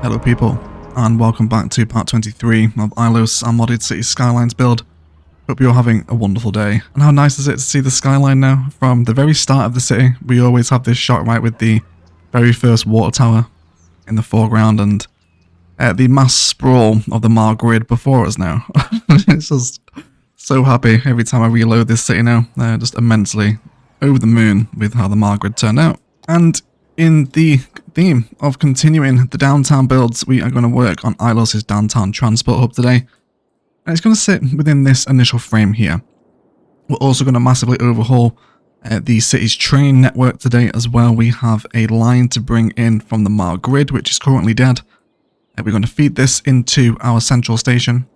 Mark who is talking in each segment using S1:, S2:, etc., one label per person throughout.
S1: Hello people, and welcome back to part 23 of Ilos and modded Cities Skylines build. Hope you're having a wonderful day. And how nice is it to see the skyline now? From the very start of the city, we always have this shot right with the very first water tower in the foreground and the mass sprawl of the Mar grid before us now. It's just so happy every time I reload this city now. Just immensely over the moon with how the Mar grid turned out. And in the theme of continuing the downtown builds, we are going to work on Ilos' downtown transport hub today. And it's going to sit within this initial frame here. We're also going to massively overhaul the city's train network today as well. We have a line to bring in from the Mar grid, which is currently dead. We're going to feed this into our central station.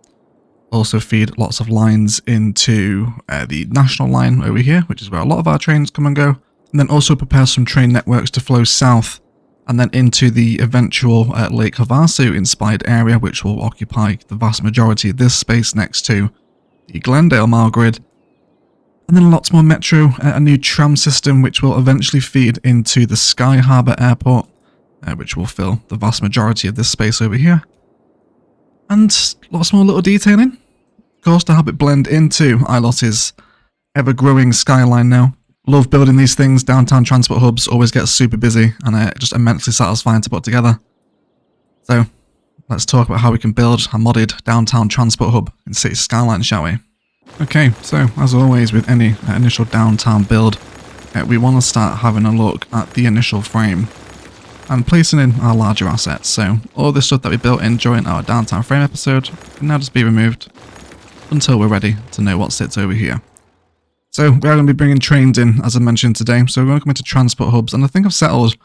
S1: Also feed lots of lines into the national line over here, which is where a lot of our trains come and go. And then also prepare some train networks to flow south and then into the eventual Lake Havasu inspired area, which will occupy the vast majority of this space next to the Glendale Mar grid. And then lots more metro, a new tram system which will eventually feed into the Sky Harbor Airport, which will fill the vast majority of this space over here. And lots more little detailing, of course, to help it blend into Ilos' ever-growing skyline now. Love building these things. Downtown transport hubs always get super busy and just immensely satisfying to put together. So let's talk about how we can build a modded downtown transport hub in Cities Skylines, shall we? Okay, so as always with any initial downtown build, we want to start having a look at the initial frame and placing in our larger assets. So all this stuff that we built in during our downtown frame episode can now just be removed until we're ready to know what sits over here. So we are going to be bringing trains in, as I mentioned today. So we're going to come into transport hubs, and I think I've settled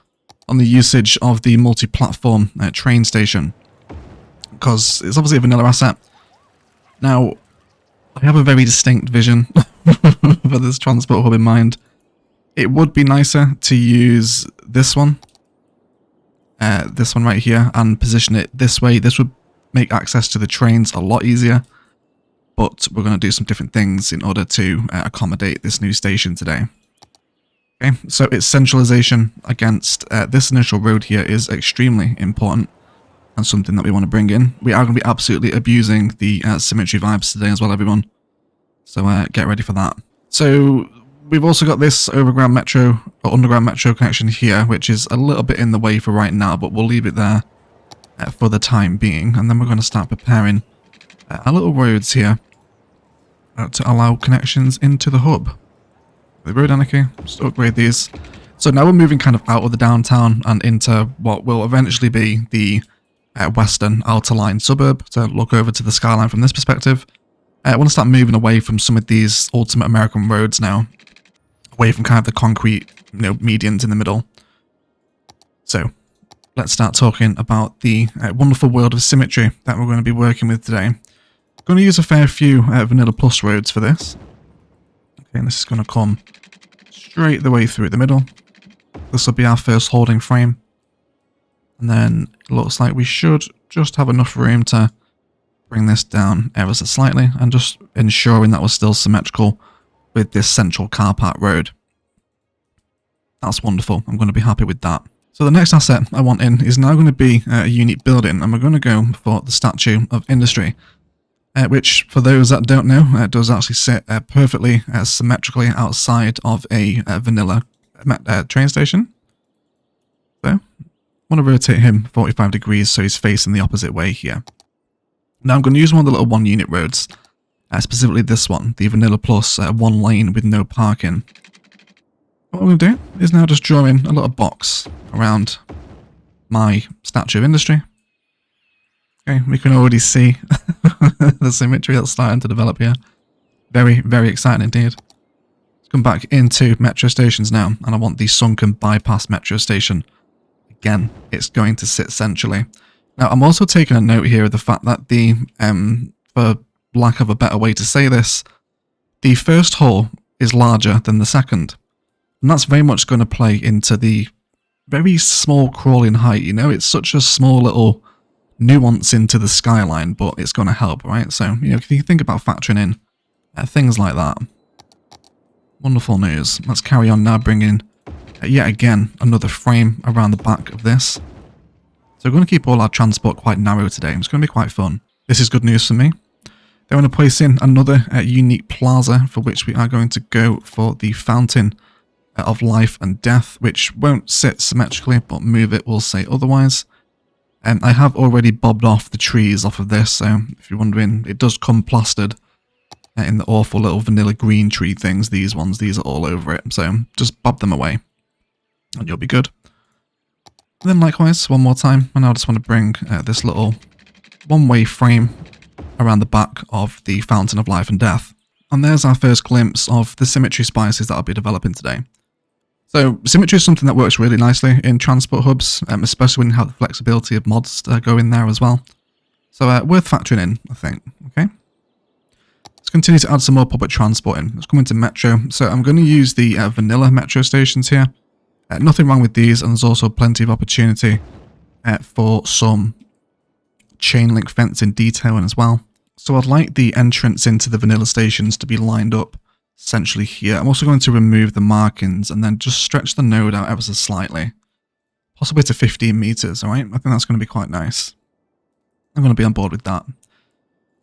S1: on the usage of the multi-platform train station, because it's obviously a vanilla asset. Now, I have a very distinct vision for this transport hub in mind. It would be nicer to use this one right here, and position it this way. This would make access to the trains a lot easier. But we're going to do some different things in order to accommodate this new station today. Okay, so its centralization against this initial road here is extremely important and something that we want to bring in. We are going to be absolutely abusing the symmetry vibes today as well, everyone. So get ready for that. So we've also got this overground metro or underground metro connection here, which is a little bit in the way for right now, but we'll leave it there for the time being. And then we're going to start preparing our little roads here to allow connections into the hub. The road anarchy, just upgrade these. So now we're moving kind of out of the downtown and into what will eventually be the western outer line suburb, to look over to the skyline from this perspective. I want to start moving away from some of these ultimate American roads now, away from kind of the concrete, medians in the middle. So let's start talking about the wonderful world of symmetry that we're going to be working with today. Going to use a fair few Vanilla Plus roads for this. Okay, and this is going to come straight the way through the middle. This will be our first holding frame. And then it looks like we should just have enough room to bring this down ever so slightly, and just ensuring that we're still symmetrical with this central car park road. That's wonderful. I'm going to be happy with that. So the next asset I want in is now going to be a unique building, and we're going to go for the Statue of Industry. Which, for those that don't know, does actually sit perfectly symmetrically outside of a vanilla train station. So, I want to rotate him 45 degrees so he's facing the opposite way here. Now I'm going to use one of the little one-unit roads, specifically this one, the Vanilla Plus one lane with no parking. What I'm going to do is now just draw in a little box around my Statue of Industry. Okay, we can already see the symmetry that's starting to develop here. Very, very exciting indeed. Let's come back into metro stations now, and I want the sunken bypass metro station. Again, it's going to sit centrally. Now, I'm also taking a note here of the fact that the, for lack of a better way to say this, the first hall is larger than the second. And that's very much going to play into the very small crawling height. It's such a small little nuance into the skyline, but it's going to help, right? So, if you think about factoring in things like that. Wonderful news. Let's carry on now, bringing yet again another frame around the back of this. So we're going to keep all our transport quite narrow today. It's going to be quite fun. This is good news for me. They want to place in another unique plaza for which we are going to go for the fountain of life and death, which won't sit symmetrically, but move it will say otherwise. I have already bobbed off the trees off of this, so if you're wondering, it does come plastered in the awful little vanilla green tree things. These are all over it, so just bob them away and you'll be good. And then likewise, one more time, and I just want to bring this little one-way frame around the back of the Fountain of Life and Death. And there's our first glimpse of the symmetry spices that I'll be developing today. So symmetry is something that works really nicely in transport hubs, especially when you have the flexibility of mods to go in there as well. So worth factoring in, I think. Okay. Let's continue to add some more public transport in. Let's come into Metro. So I'm going to use the vanilla Metro stations here. Nothing wrong with these, and there's also plenty of opportunity for some chain link fencing detailing as well. So I'd like the entrance into the vanilla stations to be lined up centrally here. I'm also going to remove the markings and then just stretch the node out ever so slightly. Possibly to 15 meters, alright? I think that's going to be quite nice. I'm going to be on board with that.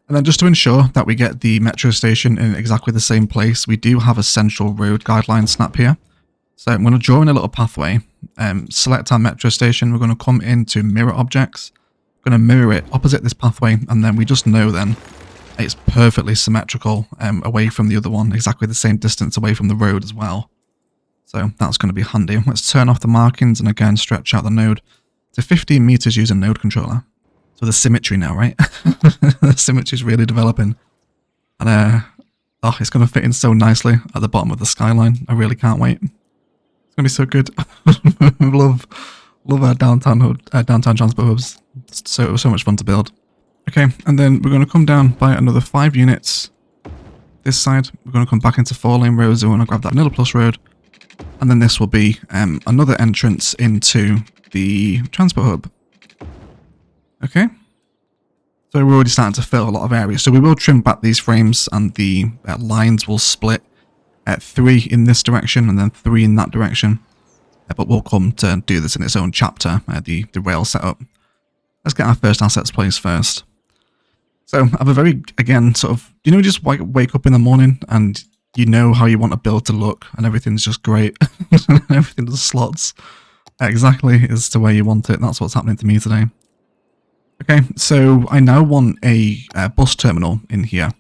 S1: And then just to ensure that we get the metro station in exactly the same place, we do have a central road guideline snap here. So I'm going to draw in a little pathway, select our metro station, we're going to come into mirror objects, we're going to mirror it opposite this pathway, and then we just know then it's perfectly symmetrical away from the other one, exactly the same distance away from the road as well. So that's going to be handy. Let's turn off the markings and again stretch out the node to 15 meters using node controller. So the symmetry now, right? The symmetry is really developing. And oh, it's going to fit in so nicely at the bottom of the skyline. I really can't wait. It's going to be so good. love our downtown transport hubs. It's so much fun to build. Okay, and then we're going to come down by another 5 units this side. We're going to come back into 4-lane roads. We want to grab that vanilla plus road. And then this will be another entrance into the transport hub. Okay. So we're already starting to fill a lot of areas. So we will trim back these frames and the lines will split at 3 in this direction and then 3 in that direction. But we'll come to do this in its own chapter, the rail setup. Let's get our first assets placed first. So I have a very, again, sort of, you know, just wake up in the morning and you know how you want a build to look and everything's just great. Everything just slots exactly as to where you want it. That's what's happening to me today. Okay, so I now want a bus terminal in here.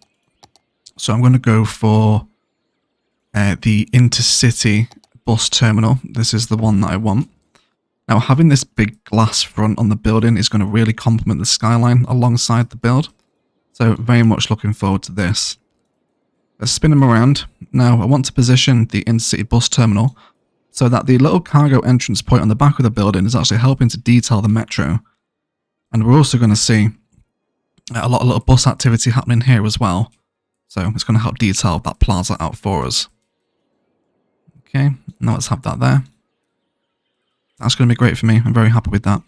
S1: So I'm going to go for the intercity bus terminal. This is the one that I want. Now having this big glass front on the building is going to really complement the skyline alongside the build. So very much looking forward to this. Let's spin them around. Now I want to position the intercity bus terminal so that the little cargo entrance point on the back of the building is actually helping to detail the metro. And we're also going to see a lot of little bus activity happening here as well. So it's going to help detail that plaza out for us. Okay, now let's have that there. That's going to be great for me. I'm very happy with that.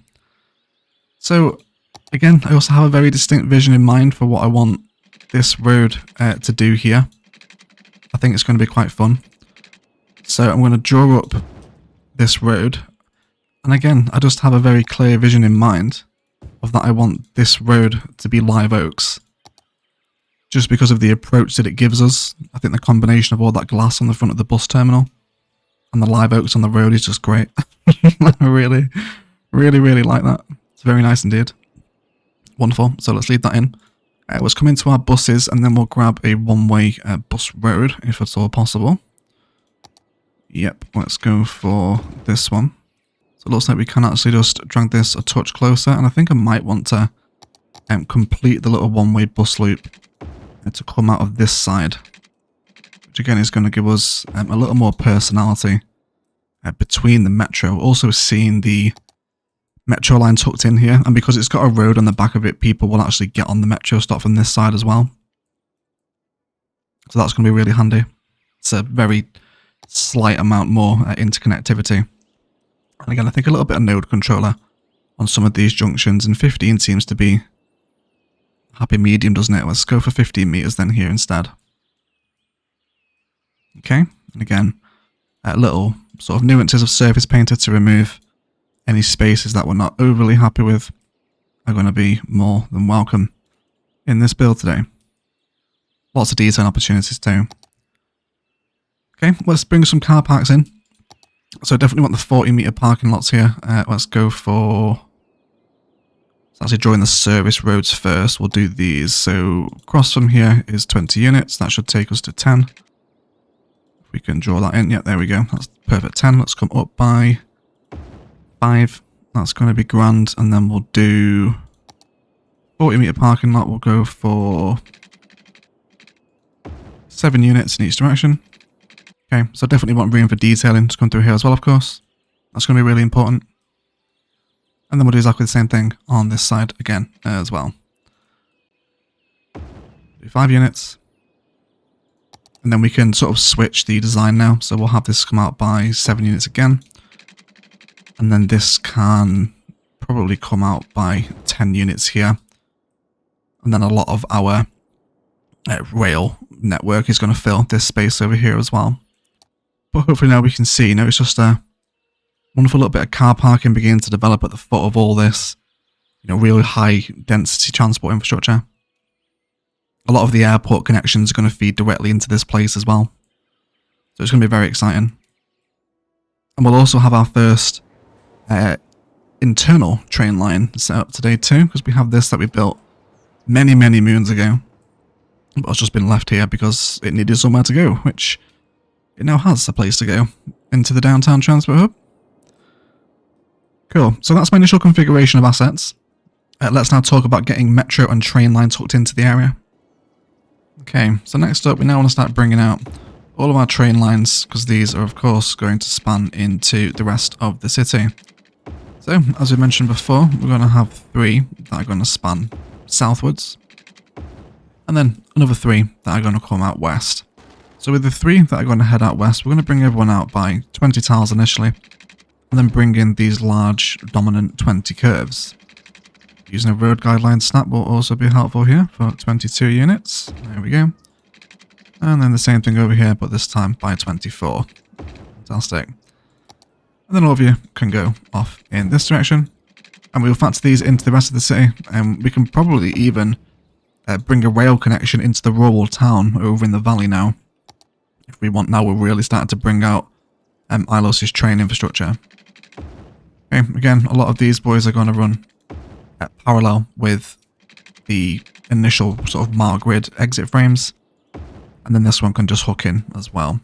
S1: So, again, I also have a very distinct vision in mind for what I want this road to do here. I think it's going to be quite fun. So I'm going to draw up this road. And again, I just have a very clear vision in mind of that I want this road to be live oaks. Just because of the approach that it gives us. I think the combination of all that glass on the front of the bus terminal and the live oaks on the road is just great. I really like that. It's very nice indeed. Wonderful. So let's leave that in. Let's come into our buses and then we'll grab a one-way bus road if it's all possible. Yep, let's go for this one. So it looks like we can actually just drag this a touch closer, and I think I might want to complete the little one-way bus loop to come out of this side. Which again is going to give us a little more personality between the metro. Also seeing the metro line tucked in here, and because it's got a road on the back of it, people will actually get on the metro stop from this side as well. So that's going to be really handy. It's a very slight amount more interconnectivity. And again, I think a little bit of node controller on some of these junctions, and 15 seems to be happy medium, doesn't it? Let's go for 15 meters then here instead. Okay, and again, little sort of nuances of surface painter to remove any spaces that we're not overly happy with are going to be more than welcome in this build today. Lots of detail opportunities too. Okay, let's bring some car parks in. So definitely want the 40-meter parking lots here. Let's go for... Let's actually join the service roads first. We'll do these. So across from here is 20 units. That should take us to 10. If we can draw that in. Yeah, there we go. That's perfect 10. Let's come up by 5. That's going to be grand. And then we'll do 40-meter parking lot. We'll go for 7 units in each direction. Okay, so definitely want room for detailing to come through here as well, of course. That's going to be really important. And then we'll do exactly the same thing on this side again as well. Do 5 units. And then we can sort of switch the design now. So we'll have this come out by 7 units again. And then this can probably come out by 10 units here. And then a lot of our rail network is going to fill this space over here as well. But hopefully now we can see, it's just a wonderful little bit of car parking beginning to develop at the foot of all this, really high density transport infrastructure. A lot of the airport connections are going to feed directly into this place as well. So it's going to be very exciting. And we'll also have our first internal train line set up today too, because we have this that we built many, many moons ago. But it's just been left here because it needed somewhere to go, which it now has a place to go into the downtown transport hub. Cool. So that's my initial configuration of assets. Let's now talk about getting metro and train lines hooked into the area. Okay, so next up, we now want to start bringing out all of our train lines, because these are, of course, going to span into the rest of the city. So, as we mentioned before, we're going to have 3 that are going to span southwards, and then another 3 that are going to come out west. So with the 3 that are going to head out west, we're going to bring everyone out by 20 tiles initially, and then bring in these large dominant 20 curves. Using a road guideline snap will also be helpful here for 22 units. There we go. And then the same thing over here, but this time by 24. Fantastic. And then all of you can go off in this direction. And we'll factor these into the rest of the city. And we can probably even bring a rail connection into the rural town over in the valley now. If we want now, we're really starting to bring out Ilos' train infrastructure. Okay, again, a lot of these boys are going to run parallel with the initial sort of mile grid exit frames. And then this one can just hook in as well.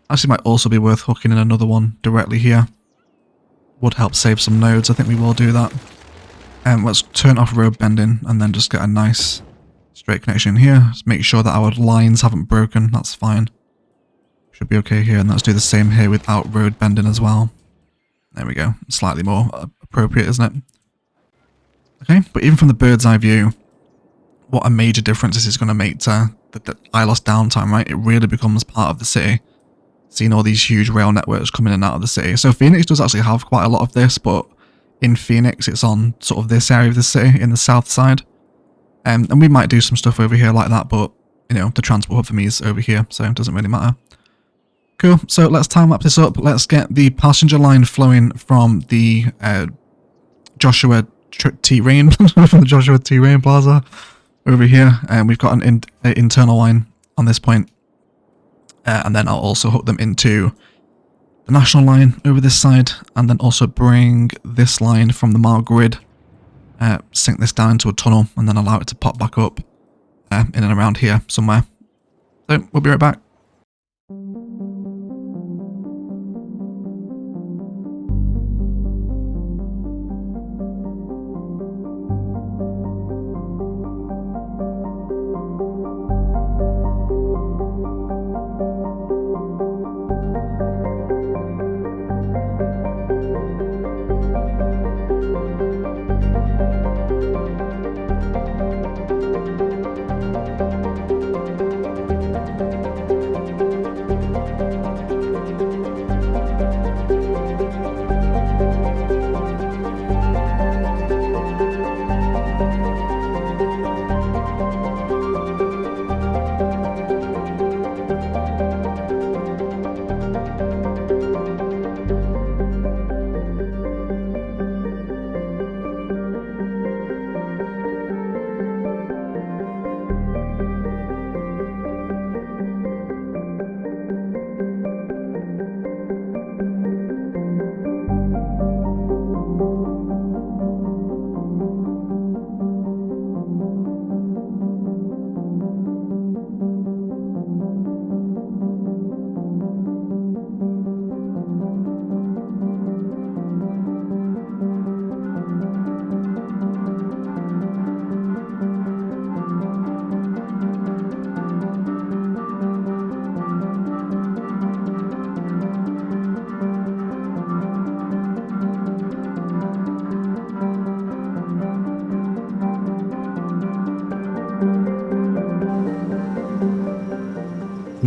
S1: Actually, might also be worth hooking in another one directly here. Would help save some nodes. I think we will do that. Let's turn off road bending and then just get a nice straight connection here. Just make sure that our lines haven't broken. That's fine. Should be okay here. And let's do the same here without road bending as well. There we go. Slightly more appropriate, isn't it? Okay, but even from the bird's eye view, what a major difference this is going to make to the Ilos downtime, right? It really becomes part of the city. Seeing all these huge rail networks coming in and out of the city. So Phoenix does actually have quite a lot of this, but in Phoenix it's on sort of this area of the city in the south side. And we might do some stuff over here like that, but the transport hub for me is over here, so it doesn't really matter. Cool, so let's time lapse this up. Let's get the passenger line flowing from the Joshua T. Rain, from the Joshua T. Rain Plaza over here. And we've got an internal line on this point. And then I'll also hook them into the national line over this side, and then also bring this line from the mile grid, sink this down into a tunnel, and then allow it to pop back up in and around here somewhere. So we'll be right back.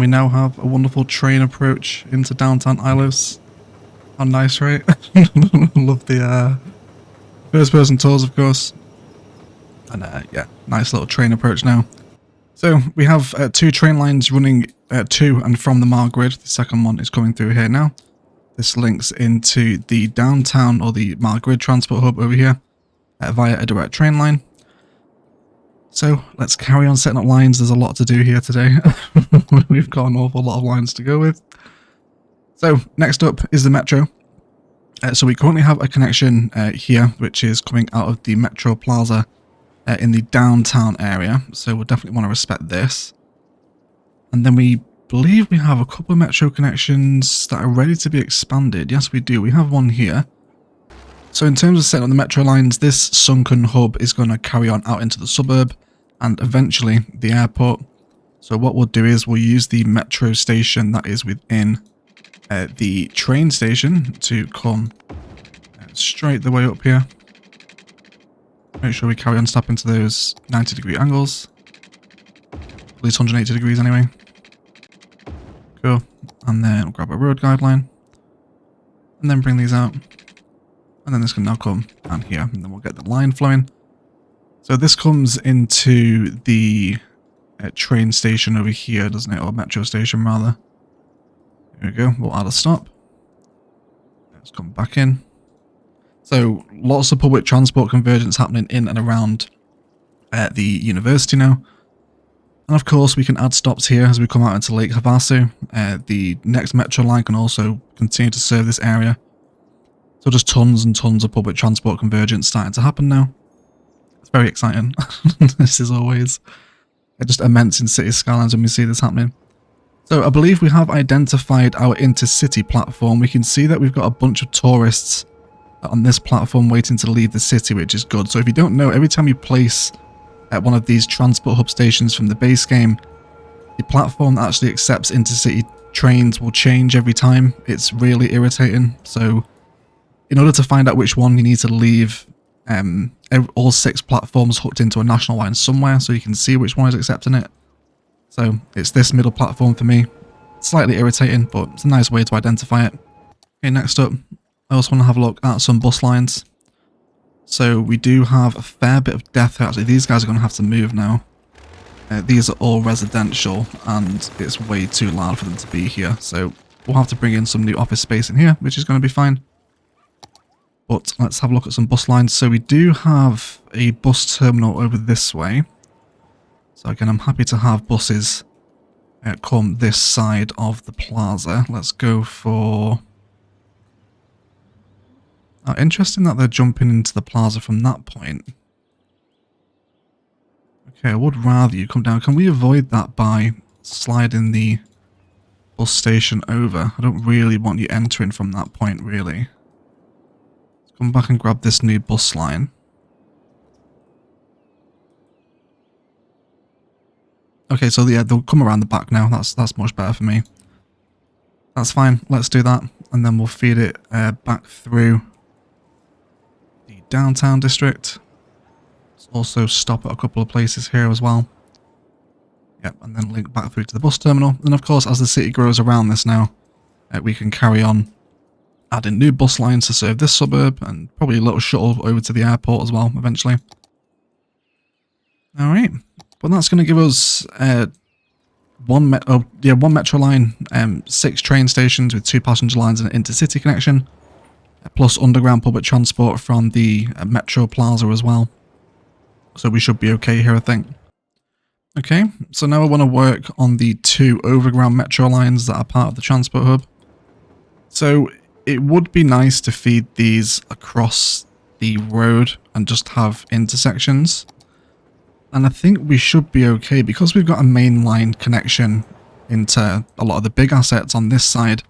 S1: we now have a wonderful train approach into downtown Ilos. How nice, right? Love the first person tours, of course. And yeah, nice little train approach now. So we have 2 train lines running to and from the Motherboard. The second one is coming through here now. This links into the downtown or the Motherboard transport hub over here via a direct train line. So let's carry on setting up lines. There's a lot to do here today. We've got an awful lot of lines to go with. So next up is the metro. So we currently have a connection here, which is coming out of the Metro Plaza in the downtown area. So we'll definitely want to respect this. And then we believe we have a couple of metro connections that are ready to be expanded. Yes, we do. We have one here. So in terms of setting up the metro lines, this sunken hub is going to carry on out into the suburb and eventually the airport. So what we'll do is we'll use the metro station that is within the train station to come straight the way up here. Make sure we carry on stepping into those 90-degree angles. At least 180 degrees anyway. Cool. And then we'll grab a road guideline. And then bring these out. And then this can now come down here. And then we'll get the line flowing. So this comes into the train station over here, doesn't it? Or metro station, rather. There we go. We'll add a stop. Let's come back in. So lots of public transport convergence happening in and around the university now. And of course we can add stops here as we come out into Lake Havasu. The next metro line can also continue to serve this area. So just tons and tons of public transport convergence starting to happen now. It's very exciting. This is always just immense in Cities Skylines when we see this happening. So I believe we have identified our intercity platform. We can see that we've got a bunch of tourists on this platform waiting to leave the city, which is good. So if you don't know, every time you place at one of these transport hub stations from the base game, the platform that actually accepts intercity trains will change every time. It's really irritating. So in order to find out which one you need to leave, all 6 platforms hooked into a national line somewhere so you can see which one is accepting it. So it's this middle platform for me. Slightly irritating, but it's a nice way to identify it. Okay, next up, I also want to have a look at some bus lines. So we do have a fair bit of death here. Actually, these guys are going to have to move now. These are all residential and it's way too loud for them to be here. So we'll have to bring in some new office space in here, which is going to be fine. But let's have a look at some bus lines. So we do have a bus terminal over this way. So again, I'm happy to have buses come this side of the plaza. Let's go for... Oh, interesting that they're jumping into the plaza from that point. Okay, I would rather you come down. Can we avoid that by sliding the bus station over? I don't really want you entering from that point, really. Let's come back and grab this new bus line. Okay, so yeah, they'll come around the back now. That's much better for me. That's fine. Let's do that, and then we'll feed it back through the downtown district. Let's also stop at a couple of places here as well. Yep, and then link back through to the bus terminal. And of course, as the city grows around this now, we can carry on adding new bus lines to serve this suburb, and probably a little shuttle over to the airport as well eventually. All right. Well, that's going to give us one metro line, 6 train stations with 2 passenger lines and an intercity connection, plus underground public transport from the Metro Plaza as well. So we should be okay here, I think. Okay, so now I want to work on the 2 overground metro lines that are part of the transport hub. So it would be nice to feed these across the road and just have intersections. And I think we should be okay because we've got a mainline connection into a lot of the big assets on this side.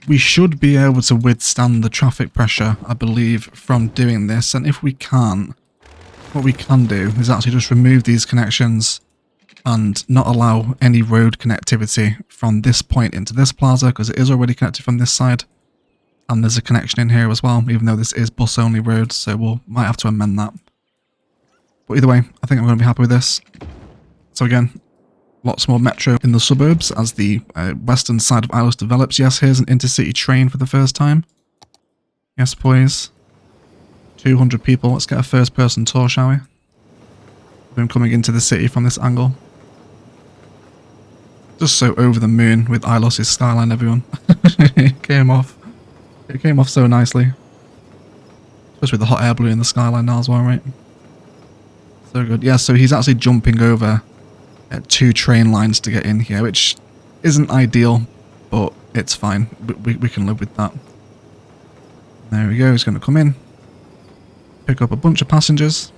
S1: We should be able to withstand the traffic pressure, I believe, from doing this. And if we can't, what we can do is actually just remove these connections and not allow any road connectivity from this point into this plaza because it is already connected from this side. And there's a connection in here as well, even though this is bus only road, so we might have to amend that. But either way, I think I'm going to be happy with this. So again, Lots more metro in the suburbs as the western side of Ilos develops. Yes, here's an intercity train for the first time. Yes, please. 200 people. Let's get a first-person tour, shall we? Them coming into the city from this angle. Just so over the moon with Ilos' skyline, everyone. It came off. It came off so nicely. Especially with the hot air balloon in the skyline now as well, right? So good. Yeah, so he's actually jumping over 2 train lines to get in here, which isn't ideal, but it's fine. We can live with that. There we go. He's going to come in. Pick up a bunch of passengers.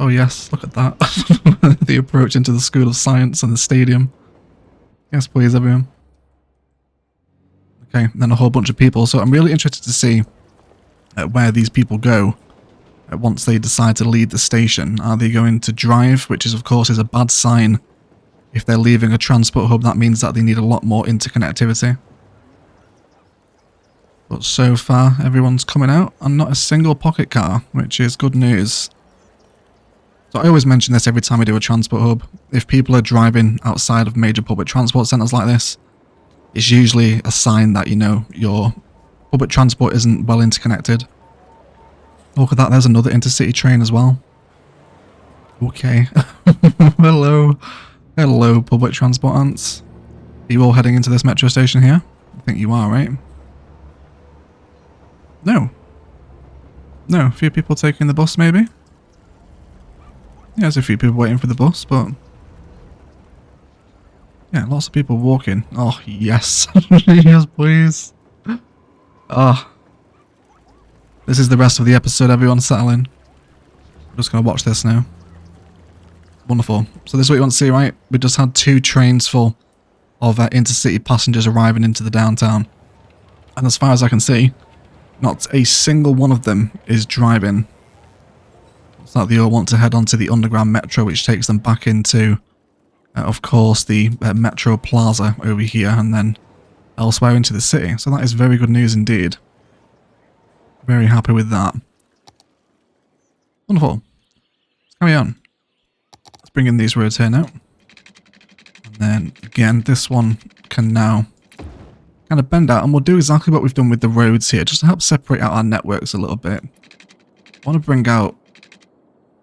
S1: Oh yes, look at that. The approach into the School of Science and the stadium. Yes, please, everyone. Okay, and then a whole bunch of people. So I'm really interested to see where these people go once they decide to leave the station. Are they going to drive, which is of course is a bad sign. If they're leaving a transport hub, that means that they need a lot more interconnectivity. But so far, everyone's coming out, and not a single pocket car, which is good news. So I always mention this every time we do a transport hub. If people are driving outside of major public transport centres like this, it's usually a sign that, you know, your public transport isn't well interconnected. Look at that, there's another intercity train as well. Okay. Hello. Hello, public transport ants. Are you all heading into this metro station here? I think you are, right? No. No, a few people taking the bus maybe? Yeah, there's a few people waiting for the bus, but... yeah, lots of people walking. Oh, yes. Yes, please. Ah. This is the rest of the episode, everyone. Settle in. I'm just going to watch this now. Wonderful. So this is what you want to see, right? We just had 2 trains full of intercity passengers arriving into the downtown. And as far as I can see, not a single one of them is driving. It's like they all want to head onto the underground metro, which takes them back into, of course, the metro plaza over here and then elsewhere into the city. So that is very good news indeed. Very happy with that. Wonderful. Let's carry on. Let's bring in these roads here now. And then, again, this one can now kind of bend out, and we'll do exactly what we've done with the roads here, just to help separate out our networks a little bit. I want to bring out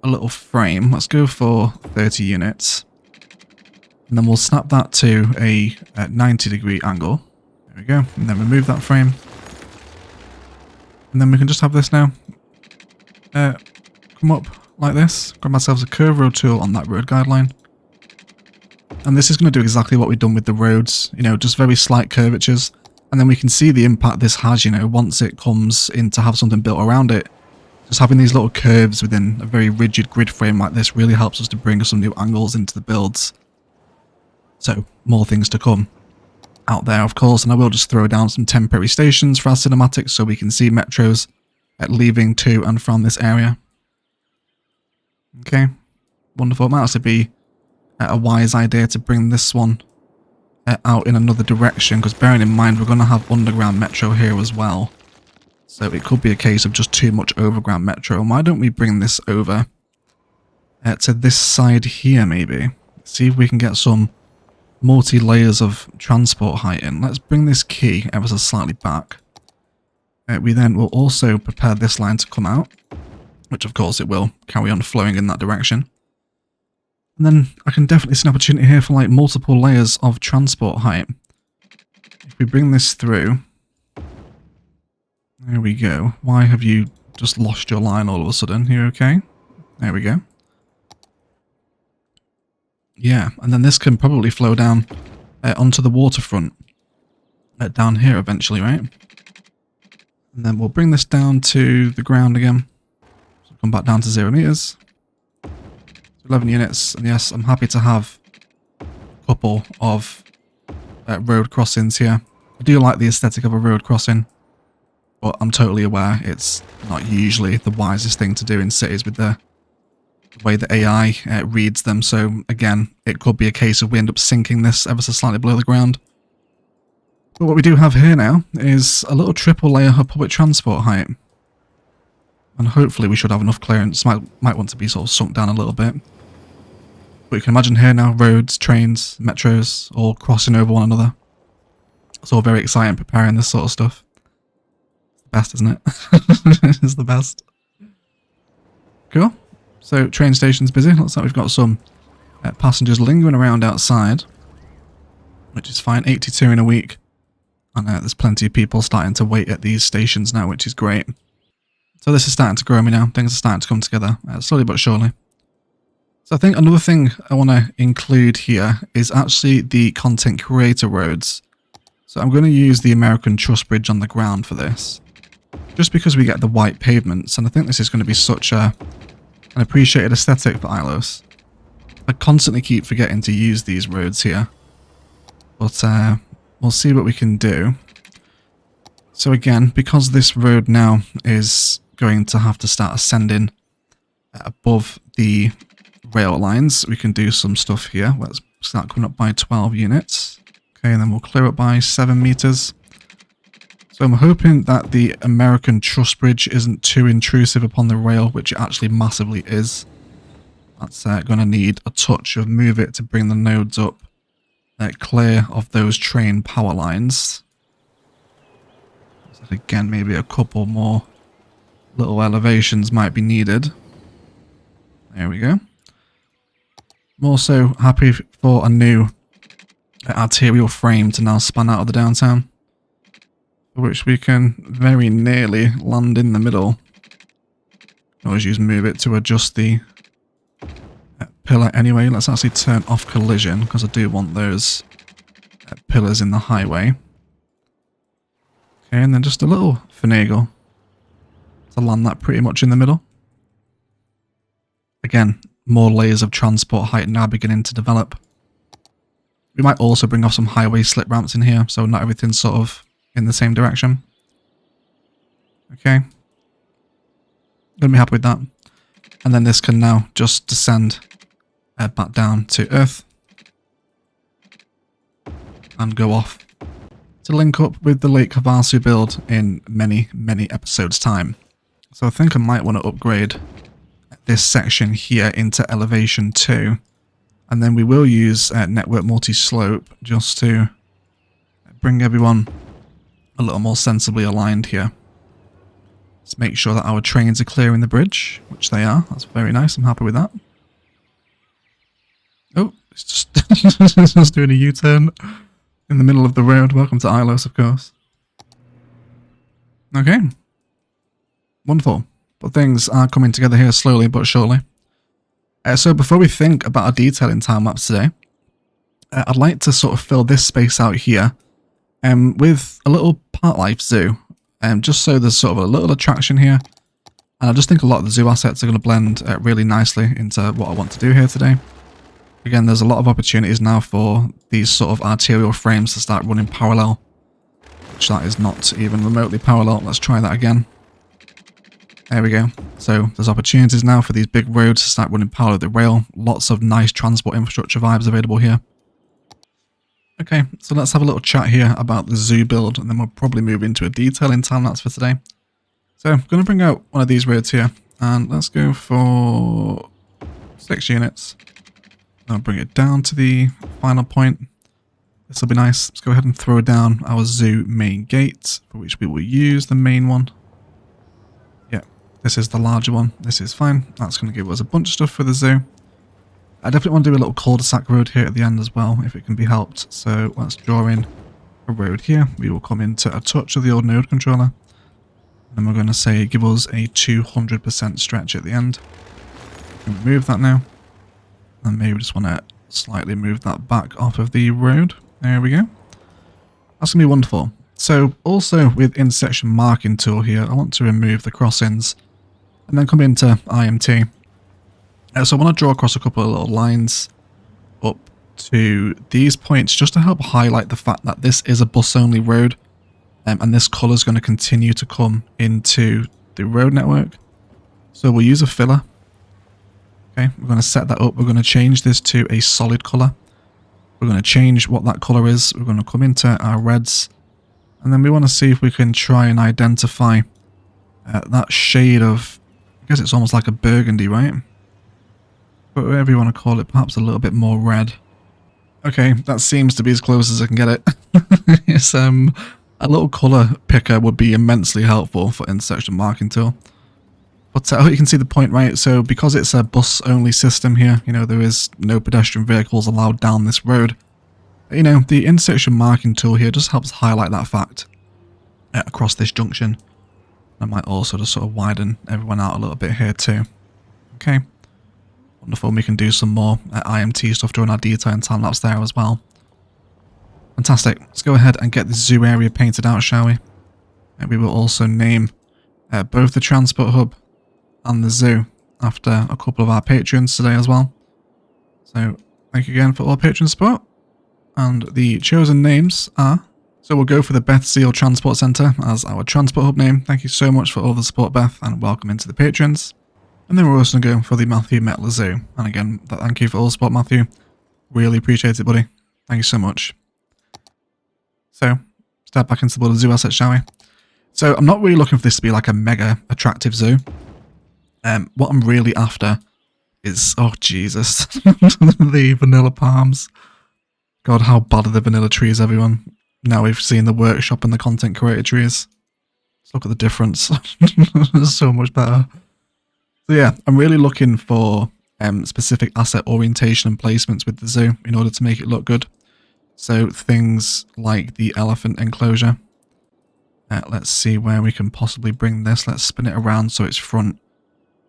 S1: a little frame. Let's go for 30 units. And then we'll snap that to a 90-degree angle. There we go. And then remove that frame. And then we can just have this now. Come up like this. Grab ourselves a curve road tool on that road guideline. And this is going to do exactly what we've done with the roads. You know, just very slight curvatures. And then we can see the impact this has, you know, once it comes in to have something built around it. Just having these little curves within a very rigid grid frame like this really helps us to bring some new angles into the builds. So, more things to come out there, of course, and I will just throw down some temporary stations for our cinematics so we can see metros leaving to and from this area. Okay, wonderful. It might also be a wise idea to bring this one out in another direction, because bearing in mind we're going to have underground metro here as well. So it could be a case of just too much overground metro. And why don't we bring this over to this side here maybe? See if we can get some multi-layers of transport height in. Let's bring this key ever so slightly back. We then will also prepare this line to come out, which of course it will carry on flowing in that direction. And then I can definitely see an opportunity here for like multiple layers of transport height. If we bring this through, there we go. Why have you just lost your line all of a sudden? You okay? There we go. Yeah, and then this can probably flow down onto the waterfront down here eventually, right? And then we'll bring this down to the ground again. So come back down to 0 meters. 11 units, and yes, I'm happy to have a couple of road crossings here. I do like the aesthetic of a road crossing, but I'm totally aware it's not usually the wisest thing to do in cities with the way the AI reads them. So again, it could be a case of we end up sinking this ever so slightly below the ground. But what we do have here now is a little triple layer of public transport height. And hopefully we should have enough clearance. Might want to be sort of sunk down a little bit. But you can imagine here now, roads, trains, metros, all crossing over one another. It's all very exciting preparing this sort of stuff. Best, isn't it? It's the best. Cool. So train station's busy. Looks like we've got some passengers lingering around outside, which is fine. 82 in a week. And there's plenty of people starting to wait at these stations now, which is great. So this is starting to grow me now. Things are starting to come together, slowly but surely. So I think another thing I want to include here is actually the content creator roads. So I'm going to use the American Truss Bridge on the ground for this, just because we get the white pavements, and I think this is going to be such an appreciated aesthetic for Ilos. I constantly keep forgetting to use these roads here, but we'll see what we can do. So again, because this road now is going to have to start ascending above the rail lines, we can do some stuff here. Let's start coming up by 12 units. Okay, and then we'll clear up by 7 meters. So I'm hoping that the American Truss Bridge isn't too intrusive upon the rail, which it actually massively is. That's going to need a touch of move it to bring the nodes up clear of those train power lines. So again, maybe a couple more little elevations might be needed. There we go. I'm also happy for a new arterial frame to now span out of the downtown, which we can very nearly land in the middle. Always use move it to adjust the pillar anyway. Let's actually turn off collision because I do want those pillars in the highway. Okay, and then just a little finagle to land that pretty much in the middle. Again, more layers of transport height now beginning to develop. We might also bring off some highway slip ramps in here, so not everything's sort of in the same direction. Okay. Gonna be happy with that. And then this can now just descend back down to Earth and go off to link up with the Lake Havasu build in many, many episodes' time. So I think I might want to upgrade this section here into elevation 2. And then we will use network multi-slope just to bring everyone a little more sensibly aligned here. Let's make sure that our trains are clearing the bridge, which they are. That's very nice. I'm happy with that. Oh, it's just, it's just doing a U-turn in the middle of the road. Welcome to Ilos, of course. Okay. Wonderful. But things are coming together here slowly but surely. So before we think about our detailing time-lapse today, I'd like to sort of fill this space out here with a little park life zoo. Just so there's sort of a little attraction here. And I just think a lot of the zoo assets are going to blend really nicely into what I want to do here today. Again, there's a lot of opportunities now for these sort of arterial frames to start running parallel. Which that is not even remotely parallel. Let's try that again. There we go. So there's opportunities now for these big roads to start running parallel with the rail. Lots of nice transport infrastructure vibes available here. Okay, so let's have a little chat here about the zoo build, and then we'll probably move into a detailing time-lapse for today. So I'm going to bring out one of these roads here, and let's go for 6 units. I'll bring it down to the final point. This will be nice. Let's go ahead and throw down our zoo main gate, for which we will use the main one. Yeah, this is the larger one. This is fine. That's going to give us a bunch of stuff for the zoo. I definitely want to do a little cul-de-sac road here at the end as well, if it can be helped. So let's draw in a road here. We will come into a touch of the old node controller. And we're going to say give us a 200% stretch at the end. Remove that now. And maybe we just want to slightly move that back off of the road. There we go. That's going to be wonderful. So also with intersection marking tool here, I want to remove the crossings and then come into IMT. So I want to draw across a couple of little lines up to these points just to help highlight the fact that this is a bus-only road, and this colour is going to continue to come into the road network. So we'll use a filler. Okay, we're going to set that up. We're going to change this to a solid colour. We're going to change what that colour is. We're going to come into our reds, and then we want to see if we can try and identify that shade of, I guess it's almost like a burgundy, right? whatever you want to call it, perhaps a little bit more red. Okay, that seems to be as close as I can get it. It's, a little colour picker would be immensely helpful for intersection marking tool. But I hope you can see the point, right? So because it's a bus-only system here, you know, there is no pedestrian vehicles allowed down this road. You know, the intersection marking tool here just helps highlight that fact across this junction. I might also just sort of widen everyone out a little bit here too. Okay. Wonderful. We can do some more IMT stuff during our detail and time lapse there as well. Fantastic. Let's go ahead and get the zoo area painted out, shall we? And we will also name both the transport hub and the zoo after a couple of our patrons today as well. So thank you again for all patron support. And the chosen names are... So we'll go for the Beth Seal Transport Centre as our transport hub name. Thank you so much for all the support, Beth, and welcome into the patrons. And then we're also going to go for the Matthew Metler Zoo. And again, thank you for all the support, Matthew. Really appreciate it, buddy. Thank you so much. So, step back into the zoo asset, shall we? So, I'm not really looking for this to be like a mega attractive zoo. What I'm really after is... Oh, Jesus. The vanilla palms. God, how bad are the vanilla trees, everyone? Now we've seen the workshop and the content creator trees. Let's look at the difference. It's so much better. So yeah, I'm really looking for specific asset orientation and placements with the zoo in order to make it look good. So things like the elephant enclosure. Let's see where we can possibly bring this. Let's spin it around so its front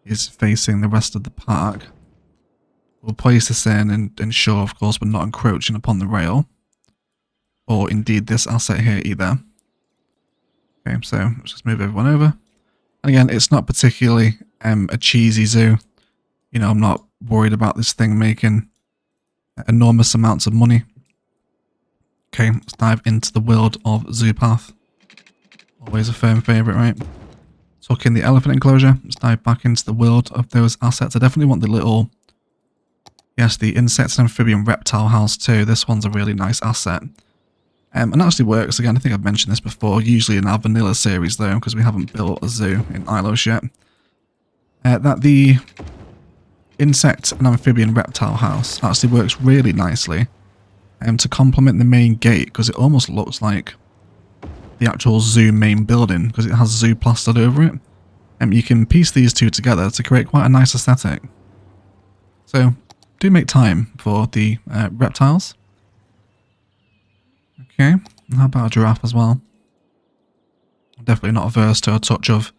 S1: is facing the rest of the park. We'll place this in and ensure, of course, we're not encroaching upon the rail. Or indeed this asset here either. Okay, so let's just move everyone over. And again, it's not particularly a cheesy zoo. You know, I'm not worried about this thing making enormous amounts of money. Okay, let's dive into the world of ZooPath. Always a firm favourite, right? Tuck in the elephant enclosure. Let's dive back into the world of those assets. I definitely want the little... Yes, the insect and amphibian reptile house too. This one's a really nice asset. And actually works, again, I think I've mentioned this before, usually in our vanilla series though, because we haven't built a zoo in Ilos yet. That the insect and amphibian reptile house actually works really nicely to complement the main gate, because it almost looks like the actual zoo main building, because it has zoo plastered over it. You can piece these two together to create quite a nice aesthetic. So, do make time for the reptiles. Okay, how about a giraffe as well? I'm definitely not averse to a touch of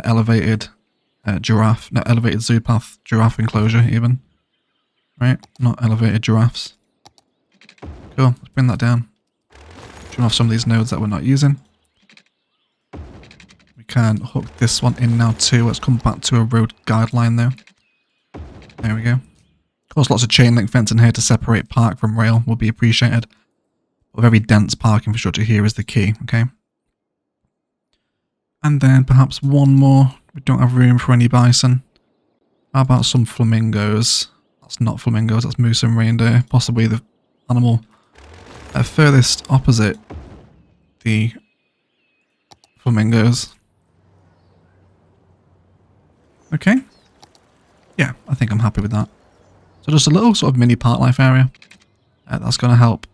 S1: elevated giraffe, no, elevated ZooPath giraffe enclosure even. Right, not elevated giraffes. Cool, let's bring that down. Trim off some of these nodes that we're not using. We can hook this one in now too. Let's come back to a road guideline though. There we go. Of course, lots of chain link fencing here to separate park from rail will be appreciated. A very dense park infrastructure here is the key, okay? And then perhaps one more. We don't have room for any bison. How about some flamingos? That's not flamingos, that's moose and reindeer. Possibly the animal furthest opposite the flamingos. Okay. Yeah, I think I'm happy with that. So just a little sort of mini park life area. That's going to help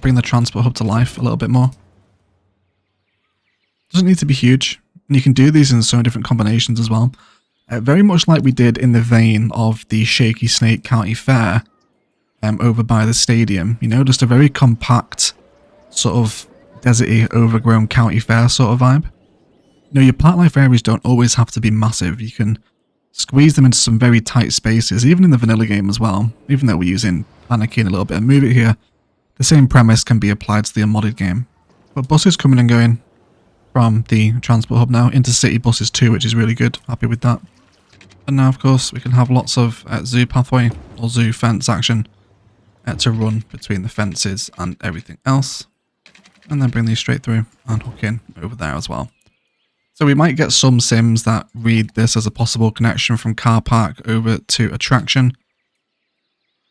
S1: bring the transport hub to life a little bit more. Doesn't need to be huge. And you can do these in so many different combinations as well. Very much like we did in the vein of the Shaky Snake County Fair over by the stadium. You know, just a very compact, sort of deserty, overgrown county fair sort of vibe. You know, your park life areas don't always have to be massive. You can squeeze them into some very tight spaces, even in the vanilla game as well. Even though we're using Anarchy and a little bit of Move It here, the same premise can be applied to the unmodded game. But buses coming and going from the transport hub now, intercity buses too, which is really good. Happy with that. And now, of course, we can have lots of zoo pathway or zoo fence action to run between the fences and everything else. And then bring these straight through and hook in over there as well. So we might get some sims that read this as a possible connection from car park over to attraction.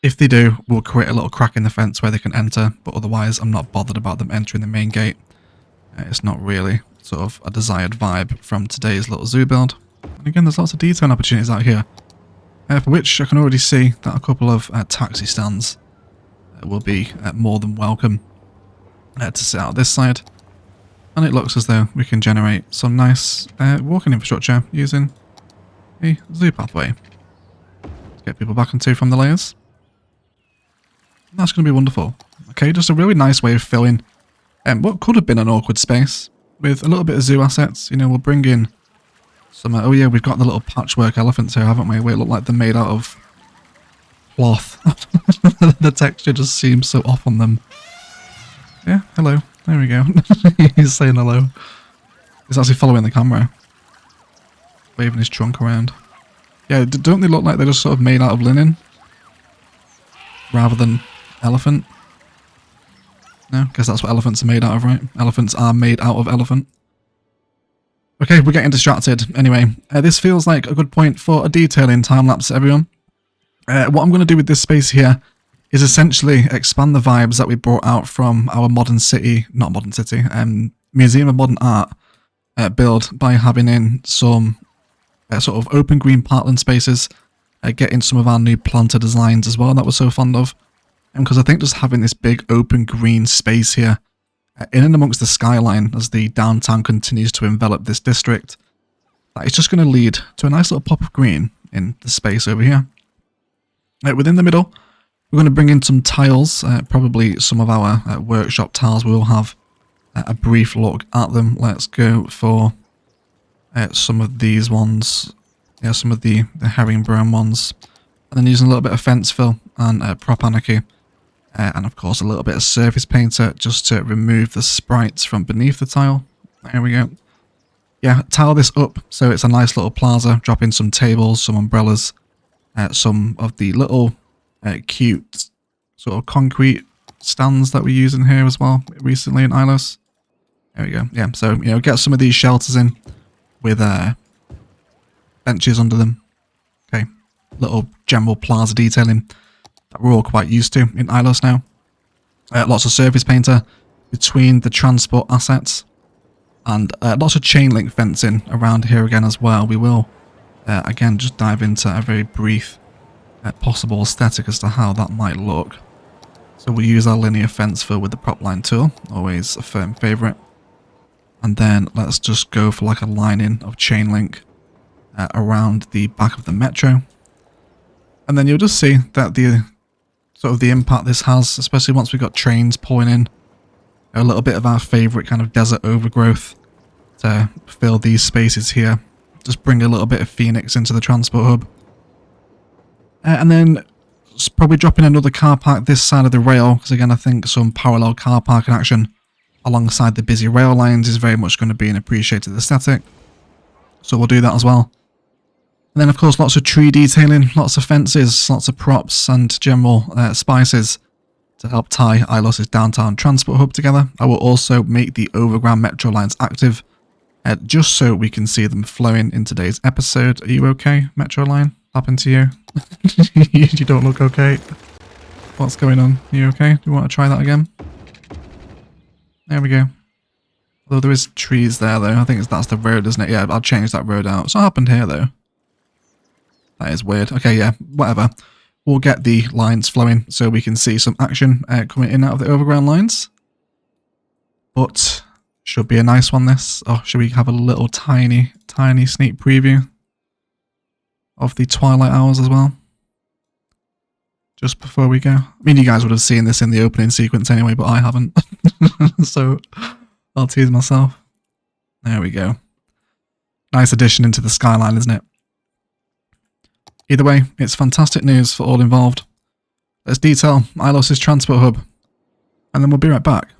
S1: If they do, we'll create a little crack in the fence where they can enter, but otherwise I'm not bothered about them entering the main gate. It's not really sort of a desired vibe from today's little zoo build. And again, there's lots of detailing opportunities out here. For which I can already see that a couple of taxi stands will be more than welcome to sit out this side. And it looks as though we can generate some nice walking infrastructure using a zoo pathway to get people back into from the layers. And that's going to be wonderful. Okay, just a really nice way of filling what could have been an awkward space with a little bit of zoo assets. You know, we'll bring in some... oh yeah, we've got the little patchwork elephants here, haven't we? Where it look like they're made out of cloth. The texture just seems so off on them. Yeah, hello. There we go. He's saying hello. He's actually following the camera. Waving his trunk around. Yeah, don't they look like they're just sort of made out of linen? Rather than elephant? No, because that's what elephants are made out of, right? Elephants are made out of elephant. Okay, we're getting distracted. Anyway, this feels like a good point for a detailing time-lapse, everyone. What I'm going to do with this space here is essentially expand the vibes that we brought out from our Museum of Modern Art build by having in some sort of open green parkland spaces, getting some of our new planter designs as well that we're so fond of. And because I think just having this big open green space here in and amongst the skyline as the downtown continues to envelop this district, that is just going to lead to a nice little pop of green in the space over here. Within the middle, we're going to bring in some tiles, probably some of our workshop tiles. We will have a brief look at them. Let's go for some of these ones. Yeah, some of the herringbone ones. And then using a little bit of fence fill and prop anarchy. And of course a little bit of surface painter just to remove the sprites from beneath the tile. There we go. Yeah, tile this up so it's a nice little plaza. Drop in some tables, some umbrellas, some of the little cute sort of concrete stands that we use in here as well recently in Ilos. There we go. Yeah, so, you know, get some of these shelters in with benches under them. Okay, little general plaza detailing that we're all quite used to in Ilos now. Lots of surface painter between the transport assets and lots of chain link fencing around here again as well. We will again just dive into a very brief possible aesthetic as to how that might look. So we'll use our linear fence fill with the prop line tool, always a firm favourite. And then let's just go for like a lining of chain link around the back of the metro. And then you'll just see that the sort of the impact this has, especially once we've got trains pulling in, a little bit of our favourite kind of desert overgrowth to fill these spaces here. Just bring a little bit of Phoenix into the transport hub. And then probably dropping another car park this side of the rail, because again I think some parallel car parking action alongside the busy rail lines is very much going to be an appreciated aesthetic. So we'll do that as well. And then of course lots of tree detailing, lots of fences, lots of props and general spices to help tie Ilos' downtown transport hub together. I will also make the overground metro lines active just so we can see them flowing in today's episode. Are you okay, metro line? Happened to you? You don't look okay. What's going on? Are you okay? Do you want to try that again? There we go. Although there is trees there though. I think that's the road, isn't it? Yeah, I'll change that road out. So what happened here though? That is weird. Okay, yeah, whatever. We'll get the lines flowing so we can see some action coming in out of the overground lines. But should be a nice one this. Oh, should we have a little tiny sneak preview of the twilight hours as well? Just before we go. I mean, you guys would have seen this in the opening sequence anyway, but I haven't. So I'll tease myself. There we go. Nice addition into the skyline, isn't it? Either way, it's fantastic news for all involved. Let's detail Ilos' transport hub, and then we'll be right back.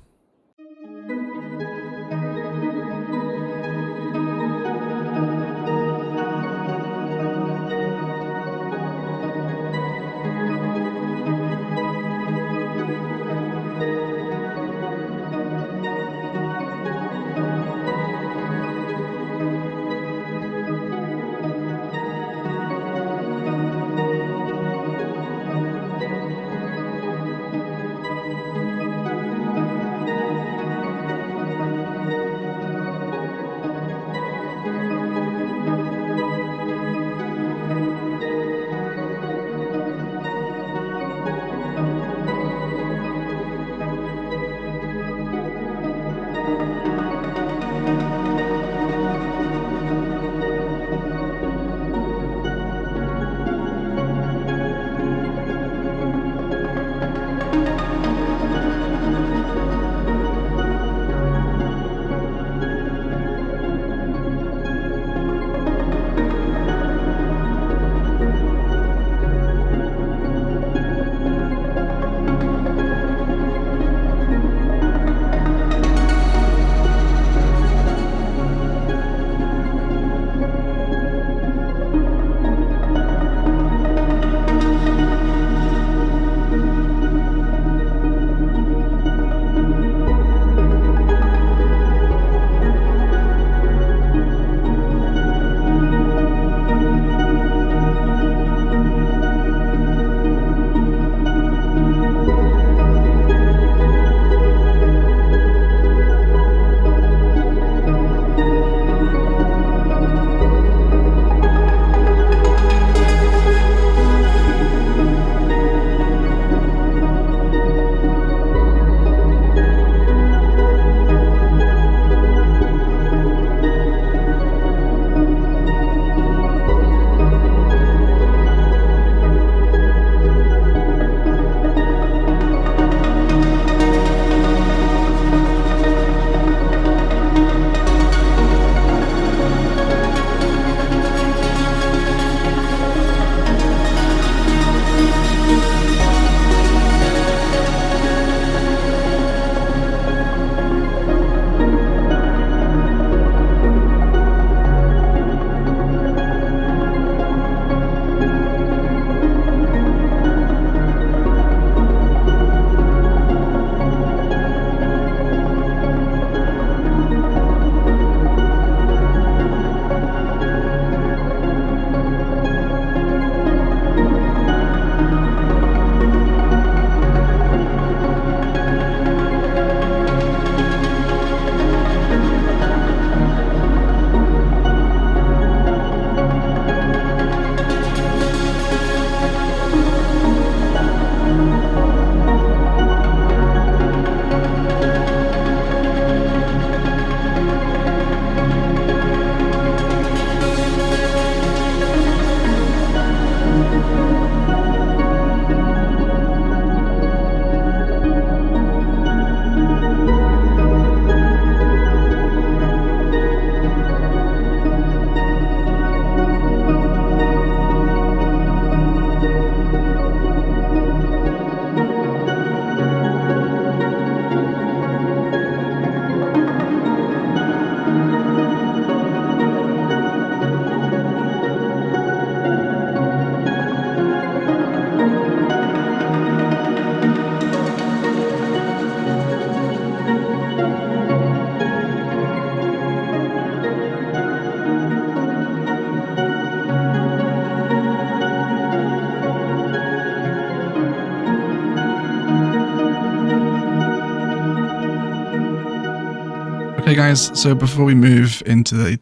S1: Okay guys, so before we move into the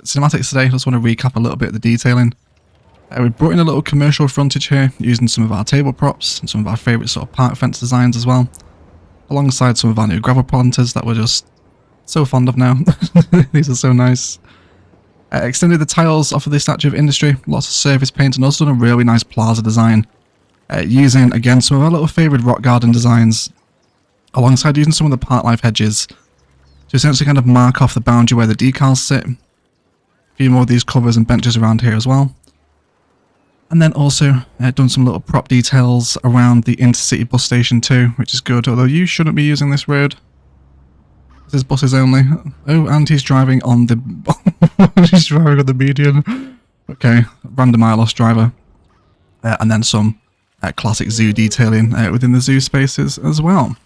S1: cinematics today, I just want to recap a little bit of the detailing. We've brought in a little commercial frontage here, using some of our table props and some of our favourite sort of park fence designs as well, alongside some of our new gravel planters that we're just so fond of now. These are so nice. Extended the tiles off of this Statue of Industry, lots of surface paint, and also done a really nice plaza design, using again some of our little favourite rock garden designs, alongside using some of the park life hedges to essentially kind of mark off the boundary where the decals sit. A few more of these covers and benches around here as well. And then also done some little prop details around the intercity bus station too, which is good, although you shouldn't be using this road. This is buses only. Oh, and he's driving on the he's driving on the median. Okay, random Ilos driver. And then some classic zoo detailing within the zoo spaces as well.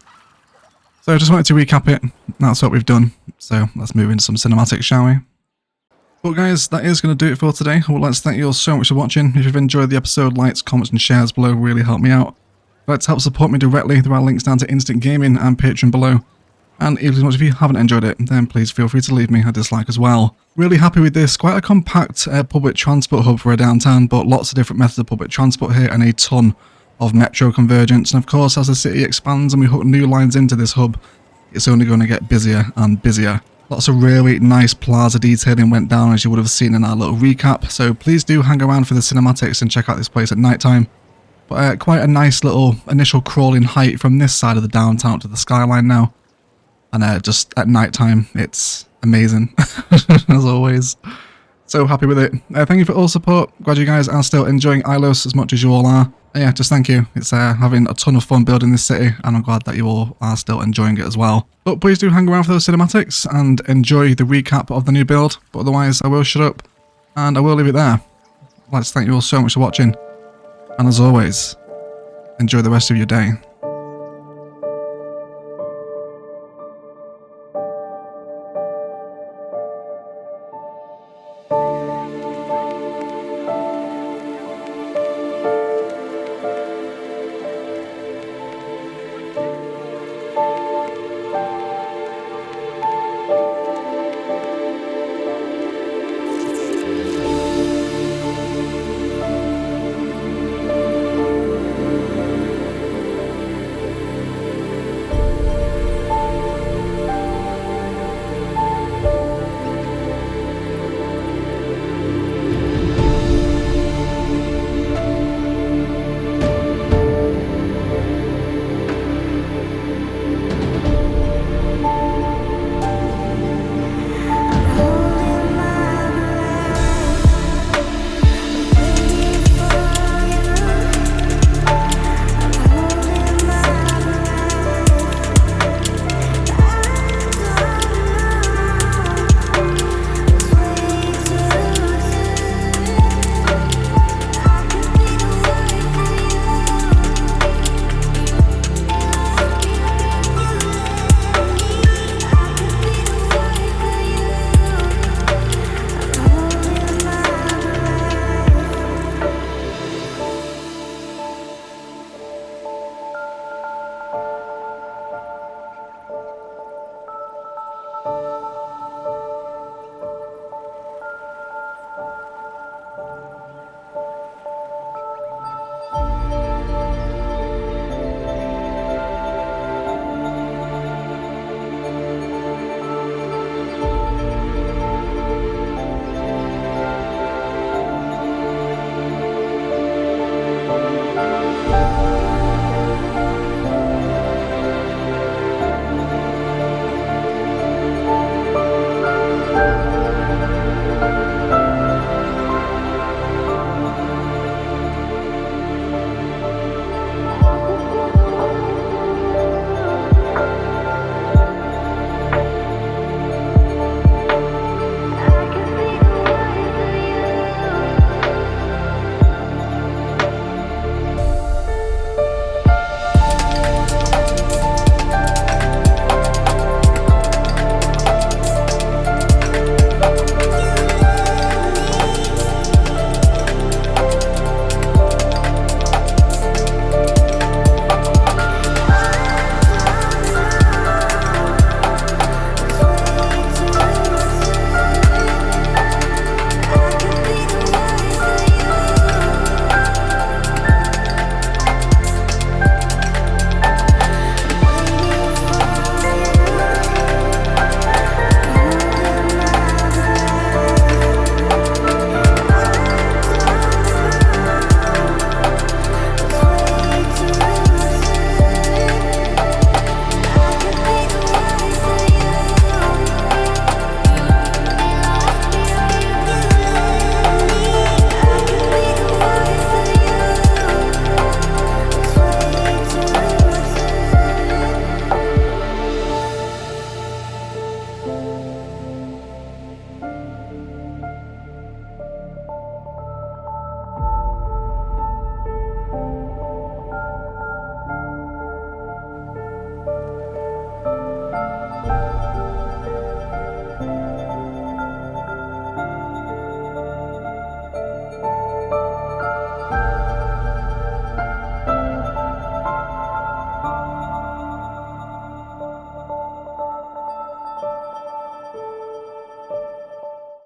S1: So I just wanted to recap it. That's what we've done. So let's move into some cinematics, shall we? But guys, that is going to do it for today. I would like to thank you all so much for watching. If you've enjoyed the episode, likes, comments and shares below really help me out. If you'd like to help support me directly, there are links down to Instant Gaming and Patreon below. And even as much if you haven't enjoyed it, then please feel free to leave me a dislike as well. Really happy with this. Quite a compact public transport hub for a downtown, but lots of different methods of public transport here and a ton of metro convergence. And of course, as the city expands and we hook new lines into this hub, it's only going to get busier and busier. Lots of really nice plaza detailing went down, as you would have seen in our little recap, so please do hang around for the cinematics and check out this place at night time. But quite a nice little initial crawling height from this side of the downtown to the skyline now. And just at night time, it's amazing, as always. So happy with it. Thank you for all support. Glad you guys are still enjoying Ilos as much as you all are. Yeah, just thank you. It's having a ton of fun building this city, and I'm glad that you all are still enjoying it as well. But please do hang around for those cinematics and enjoy the recap of the new build. But otherwise, I will shut up and I will leave it there. I'd like to thank you all so much for watching. And as always, enjoy the rest of your day.